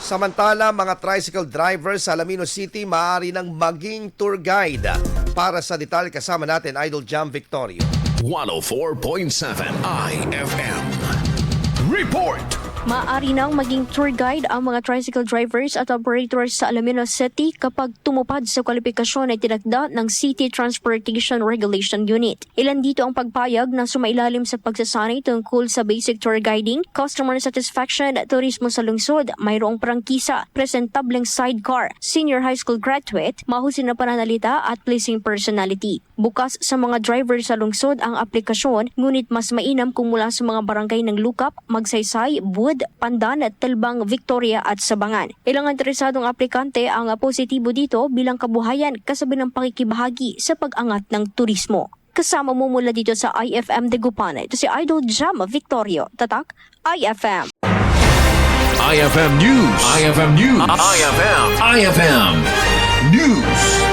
Samantala, mga tricycle drivers sa Alaminos City maaari nang maging tour guide. Para sa detalye kasama natin, Idol Jam Victorio. 104.7 IFM. Report! Maari nang maging tour guide ang mga tricycle drivers at operators sa Alaminos City kapag tumupad sa kwalifikasyon na tinakda ng City Transportation Regulation Unit. Ilan dito ang pagpayag na sumailalim sa pagsasanay tungkol sa basic tour guiding, customer satisfaction, turismo sa lungsod, mayroong prangkisa, presentableng sidecar, senior high school graduate, mahusay na pananalita at pleasing personality. Bukas sa mga driver sa lungsod ang aplikasyon, ngunit mas mainam kung mula sa mga barangay ng Lukap, Magsaysay, Bud, Pandan, Talbang, Victoria at Sabangan. Ilang interesadong aplikante ang positibo dito bilang kabuhayan kasabi ng pakikibahagi sa pag-angat ng turismo. Kasama mo mula dito sa IFM Dagupan. Ito si Idol Jam Victorio. Tatak, IFM. IFM News. IFM News. IFM News.